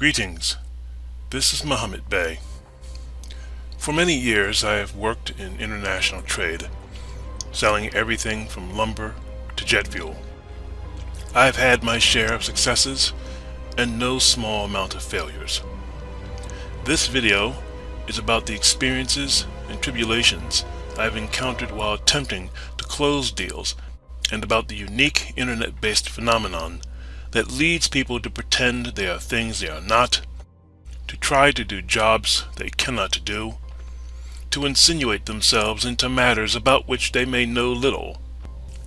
Greetings, this is Muhammadbey. For many years I have worked in international trade, selling everything from lumber to jet fuel. I have had my share of successes and no small amount of failures. This video is about the experiences and tribulations I have encountered while attempting to close deals, and about the unique internet-based phenomenon that leads people to pretend they are things they are not, to try to do jobs they cannot do, to insinuate themselves into matters about which they may know little,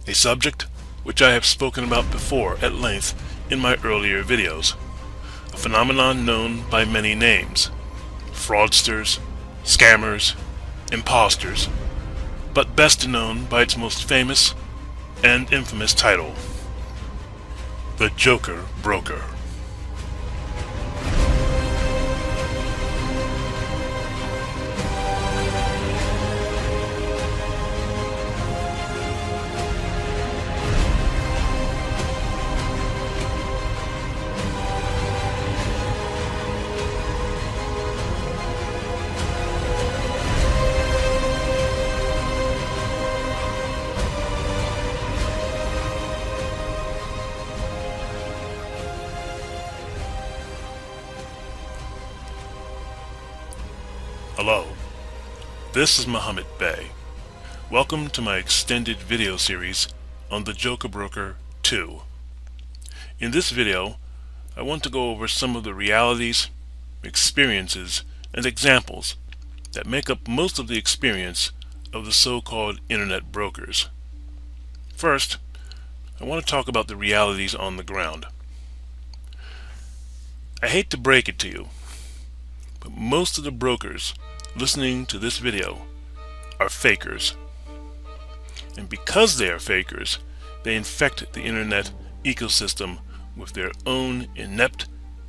a subject which I have spoken about before at length in my earlier videos, a phenomenon known by many names: fraudsters, scammers, imposters, but best known by its most famous and infamous title, the Joker Broker. Hello, this is Muhammadbey. Welcome to my extended video series on the Joker Broker 2. In this video, I want to go over some of the realities, experiences, and examples that make up most of the experience of the so-called internet brokers. First, I want to talk about the realities on the ground. I hate to break it to you, but most of the brokers listening to this video are fakers. And because they are fakers, they infect the internet ecosystem with their own inept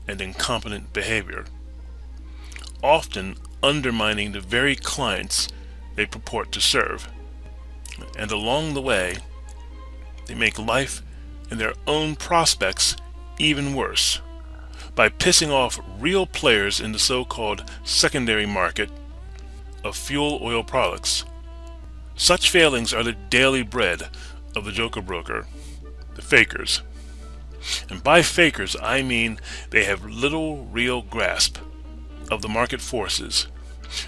and incompetent behavior, often undermining the very clients they purport to serve. And along the way, they make life and their own prospects even worse by pissing off real players in the so-called secondary market of fuel oil products. Such failings are the daily bread of the Joker Broker, the fakers. And by fakers, I mean they have little real grasp of the market forces,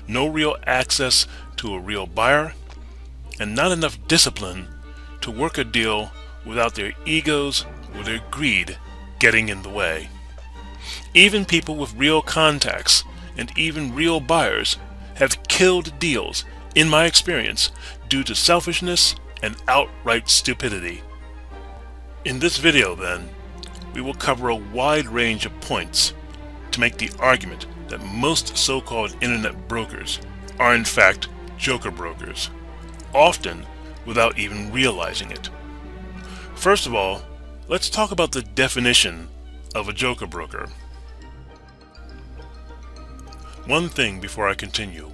no real access to a real buyer, and not enough discipline to work a deal without their egos or their greed getting in the way. Even people with real contacts and even real buyers have killed deals, in my experience, due to selfishness and outright stupidity. In this video, then, we will cover a wide range of points to make the argument that most so-called internet brokers are in fact Joker brokers, often without even realizing it. First of all, let's talk about the definition of a Joker broker. One thing before I continue.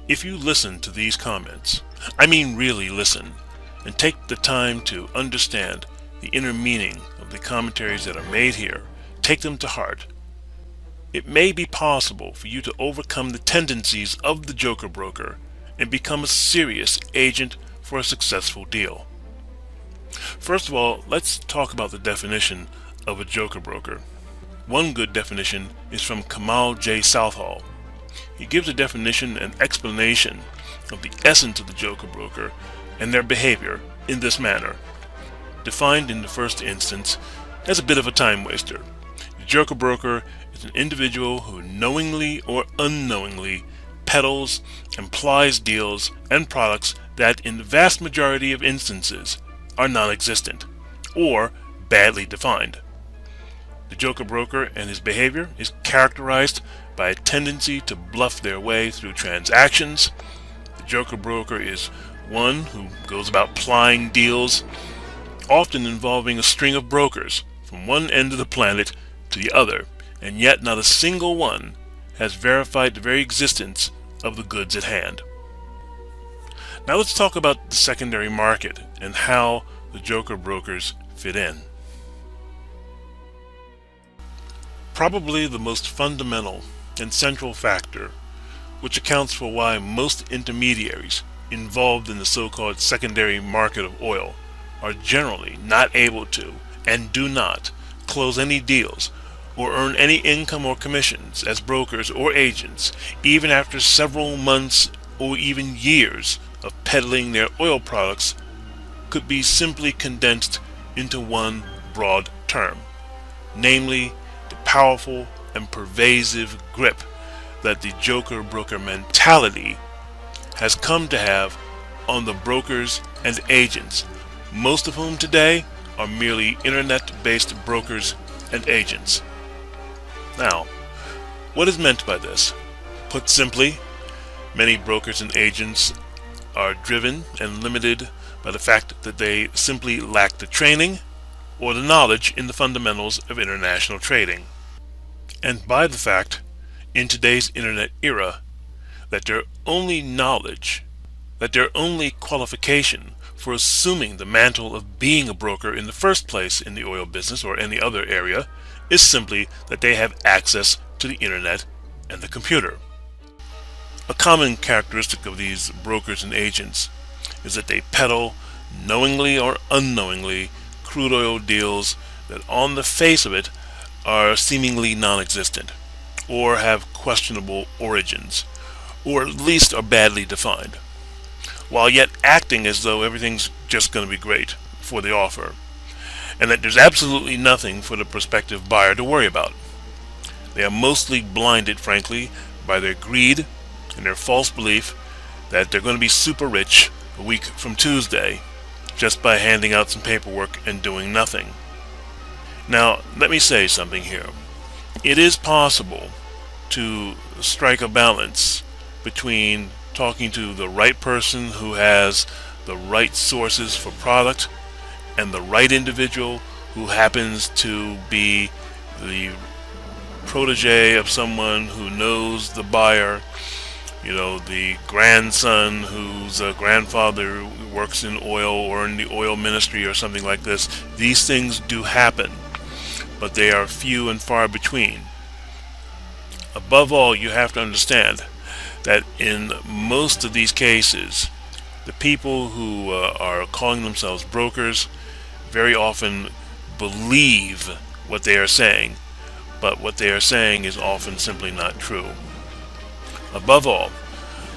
If you listen to these comments, I mean really listen, and take the time to understand the inner meaning of the commentaries that are made here, take them to heart, it may be possible for you to overcome the tendencies of the Joker broker and become a serious agent for a successful deal. First of all, let's talk about the definition of a Joker broker. One good definition is from Kamal J. Southall. He gives a definition and explanation of the essence of the Joker broker and their behavior in this manner. Defined in the first instance as a bit of a time waster, the Joker broker is an individual who knowingly or unknowingly peddles and plies deals and products that in the vast majority of instances are non-existent or badly defined. The Joker broker and his behavior is characterized by a tendency to bluff their way through transactions. The Joker broker is one who goes about plying deals, often involving a string of brokers from one end of the planet to the other, and yet not a single one has verified the very existence of the goods at hand. Now let's talk about the secondary market and how the Joker brokers fit in. Probably the most fundamental and central factor which accounts for why most intermediaries involved in the so-called secondary market of oil are generally not able to and do not close any deals or earn any income or commissions as brokers or agents even after several months or even years of peddling their oil products could be simply condensed into one broad term, namely the powerful and pervasive grip that the joker broker mentality has come to have on the brokers and agents, most of whom today are merely internet-based brokers and agents. Now, what is meant by this? Put simply, many brokers and agents are driven and limited by the fact that they simply lack the training or the knowledge in the fundamentals of international trading, and by the fact, in today's internet era, that their only knowledge, that their only qualification for assuming the mantle of being a broker in the first place in the oil business or any other area is simply that they have access to the internet and the computer. A common characteristic of these brokers and agents is that they peddle, knowingly or unknowingly, crude oil deals that on the face of it are seemingly non-existent, or have questionable origins, or at least are badly defined, while yet acting as though everything's just going to be great for the offer, and that there's absolutely nothing for the prospective buyer to worry about. They are mostly blinded, frankly, by their greed and their false belief that they're going to be super rich a week from Tuesday just by handing out some paperwork and doing nothing. Now, let me say something here. It is possible to strike a balance between talking to the right person who has the right sources for product and the right individual who happens to be the protege of someone who knows the buyer, the grandson whose grandfather works in oil or in the oil ministry or something like this. These things do happen, but they are few and far between. Above all, you have to understand that in most of these cases, the people who are calling themselves brokers very often believe what they are saying, but what they are saying is often simply not true. Above all,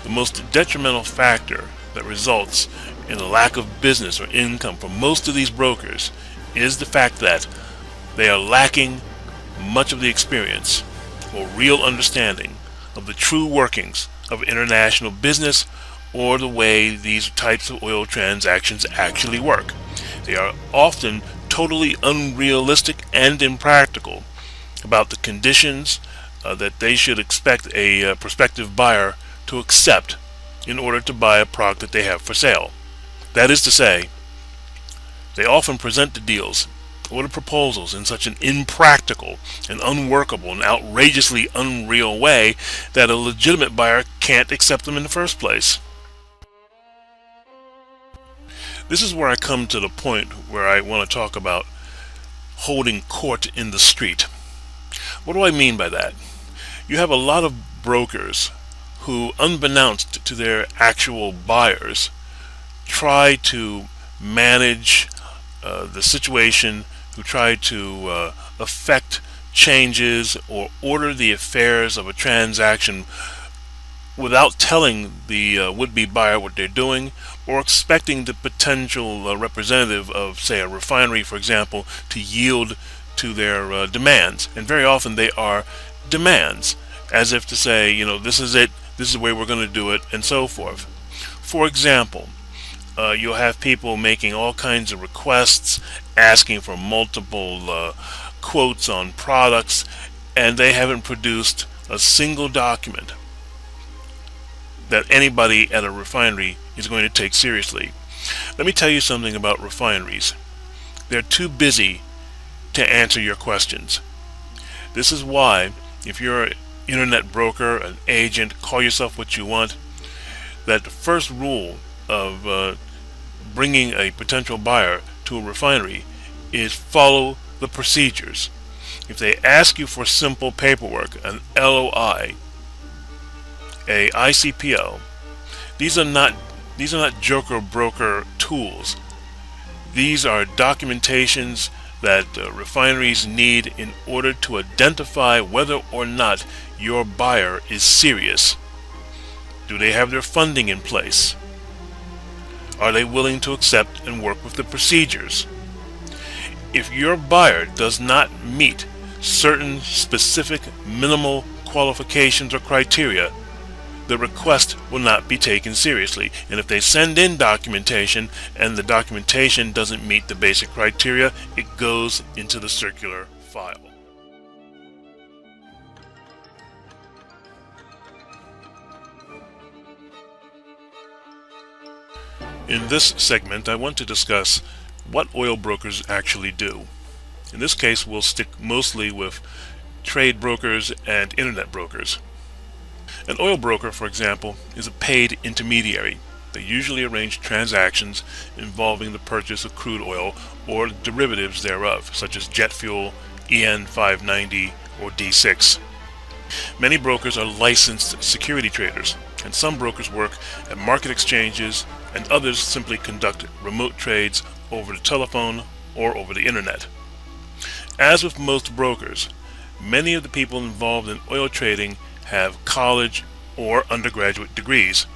the most detrimental factor that results in a lack of business or income for most of these brokers is the fact that they are lacking much of the experience or real understanding of the true workings of international business or the way these types of oil transactions actually work. They are often totally unrealistic and impractical about the conditions that they should expect a prospective buyer to accept in order to buy a product that they have for sale. That is to say, they often present the deals or the proposals in such an impractical and unworkable and outrageously unreal way that a legitimate buyer can't accept them in the first place. This is where I come to the point where I want to talk about holding court in the street. What do I mean by that? You have a lot of brokers who, unbeknownst to their actual buyers, try to manage the situation, who try to affect changes or order the affairs of a transaction without telling the would-be buyer what they're doing, or expecting the potential representative of, say, a refinery, for example, to yield to their demands. And very often they are demands, as if to say, this is it, this is the way we're going to do it, and so forth. For example, you'll have people making all kinds of requests, asking for multiple quotes on products, and they haven't produced a single document that anybody at a refinery is going to take seriously. Let me tell you something about refineries. They're too busy to answer your questions. This is why, if you're an internet broker, an agent, call yourself what you want, that the first rule of bringing a potential buyer to a refinery is follow the procedures. If they ask you for simple paperwork, an LOI, a ICPO, these are not joker broker tools. These are documentations that refineries need in order to identify whether or not your buyer is serious. Do they have their funding in place? Are they willing to accept and work with the procedures? If your buyer does not meet certain specific minimal qualifications or criteria, the request will not be taken seriously. And if they send in documentation and the documentation doesn't meet the basic criteria, it goes into the circular file. In this segment, I want to discuss what oil brokers actually do. In this case, we'll stick mostly with trade brokers and internet brokers. An oil broker, for example, is a paid intermediary. They usually arrange transactions involving the purchase of crude oil or derivatives thereof, such as jet fuel, EN 590, or D6. Many brokers are licensed security traders, and some brokers work at market exchanges, and others simply conduct remote trades over the telephone or over the internet. As with most brokers, many of the people involved in oil trading have college or undergraduate degrees.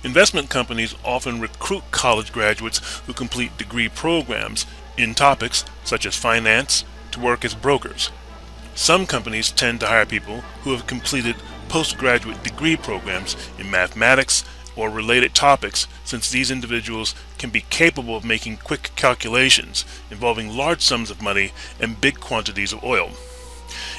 Investment companies often recruit college graduates who complete degree programs in topics such as finance to work as brokers. Some companies tend to hire people who have completed postgraduate degree programs in mathematics or related topics, since these individuals can be capable of making quick calculations involving large sums of money and big quantities of oil.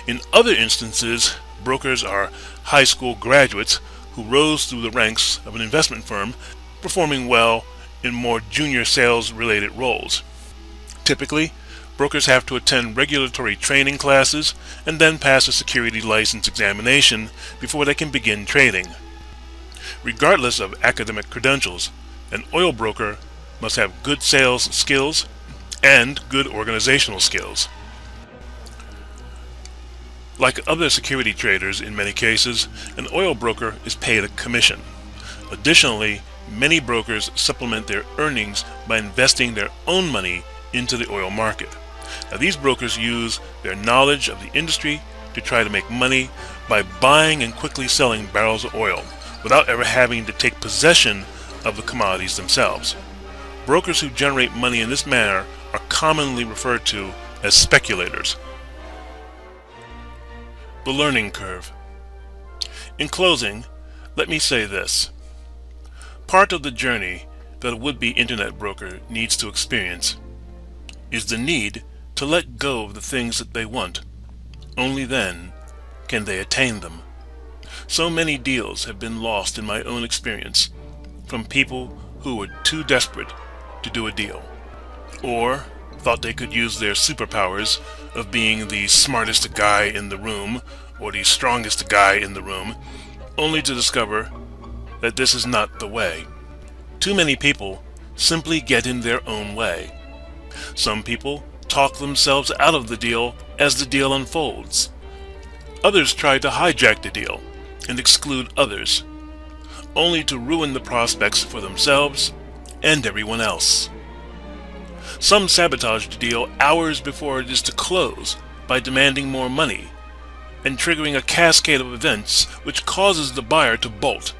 In other instances, brokers are high school graduates who rose through the ranks of an investment firm, performing well in more junior sales-related roles. Typically, brokers have to attend regulatory training classes and then pass a security license examination before they can begin trading. Regardless of academic credentials, an oil broker must have good sales skills and good organizational skills. Like other security traders in many cases, an oil broker is paid a commission. Additionally, many brokers supplement their earnings by investing their own money into the oil market. Now, these brokers use their knowledge of the industry to try to make money by buying and quickly selling barrels of oil without ever having to take possession of the commodities themselves. Brokers who generate money in this manner are commonly referred to as speculators. The learning curve. In closing, let me say this. Part of the journey that a would-be internet broker needs to experience is the need to let go of the things that they want. Only then can they attain them. So many deals have been lost in my own experience from people who were too desperate to do a deal, or thought they could use their superpowers of being the smartest guy in the room or the strongest guy in the room, only to discover that this is not the way. Too many people simply get in their own way. Some people talk themselves out of the deal as the deal unfolds. Others try to hijack the deal and exclude others, only to ruin the prospects for themselves and everyone else. Some sabotage the deal hours before it is to close by demanding more money and triggering a cascade of events which causes the buyer to bolt,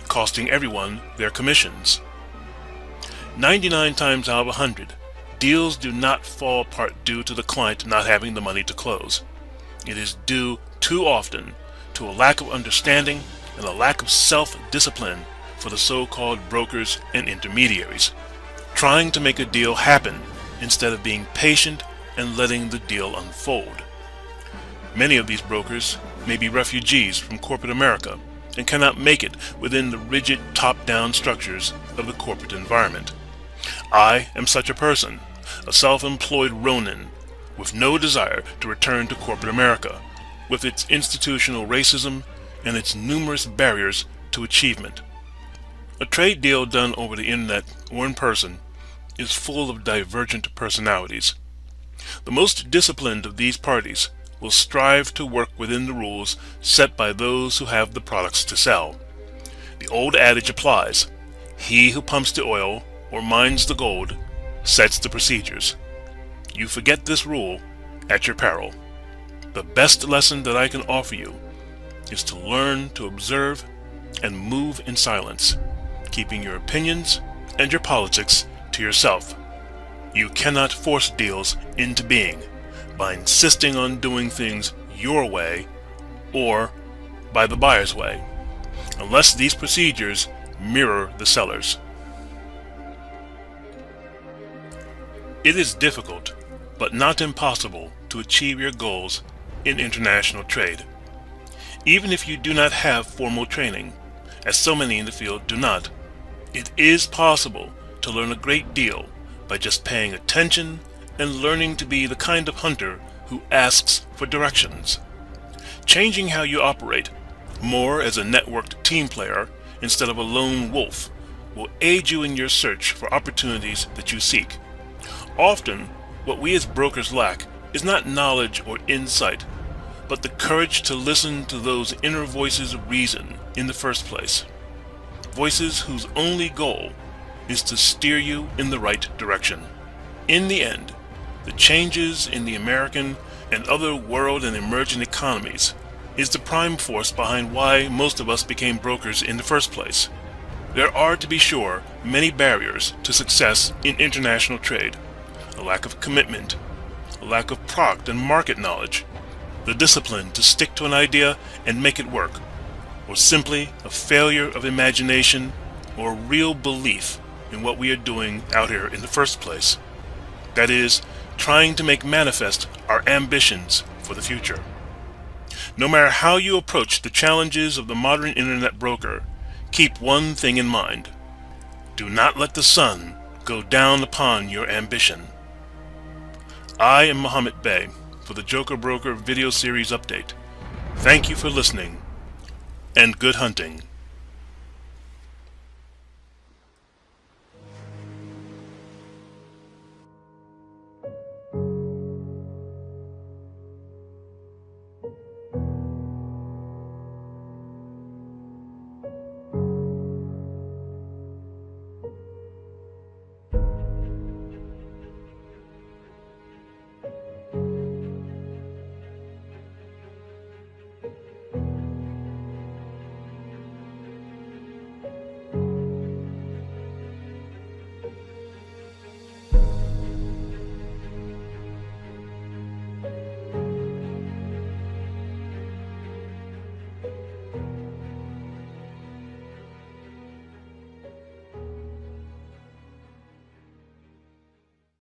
costing everyone their commissions. 99 times out of 100, deals do not fall apart due to the client not having the money to close. It is due too often to a lack of understanding and a lack of self-discipline for the so-called brokers and intermediaries, trying to make a deal happen instead of being patient and letting the deal unfold. Many of these brokers may be refugees from corporate America and cannot make it within the rigid top-down structures of the corporate environment. I am such a person, a self-employed Ronin, with no desire to return to corporate America, with its institutional racism and its numerous barriers to achievement. A trade deal done over the internet or in person is full of divergent personalities. The most disciplined of these parties will strive to work within the rules set by those who have the products to sell. The old adage applies: he who pumps the oil or mines the gold sets the procedures. You forget this rule at your peril. The best lesson that I can offer you is to learn to observe and move in silence, keeping your opinions and your politics to yourself. You cannot force deals into being by insisting on doing things your way or by the buyer's way, unless these procedures mirror the seller's. It is difficult, but not impossible, to achieve your goals in international trade. Even if you do not have formal training, as so many in the field do not, it is possible to learn a great deal by just paying attention and learning to be the kind of hunter who asks for directions. Changing how you operate, more as a networked team player instead of a lone wolf, will aid you in your search for opportunities that you seek. Often, what we as brokers lack is not knowledge or insight, but the courage to listen to those inner voices of reason in the first place. Voices whose only goal is to steer you in the right direction. In the end, the changes in the American and other world and emerging economies is the prime force behind why most of us became brokers in the first place. There are, to be sure, many barriers to success in international trade: a lack of commitment, a lack of product and market knowledge, the discipline to stick to an idea and make it work, or simply a failure of imagination or real belief in what we are doing out here in the first place. That is, trying to make manifest our ambitions for the future. No matter how you approach the challenges of the modern internet broker, keep one thing in mind: do not let the sun go down upon your ambition. I am Muhammadbey for the Joker Broker video series update. Thank you for listening, and good hunting.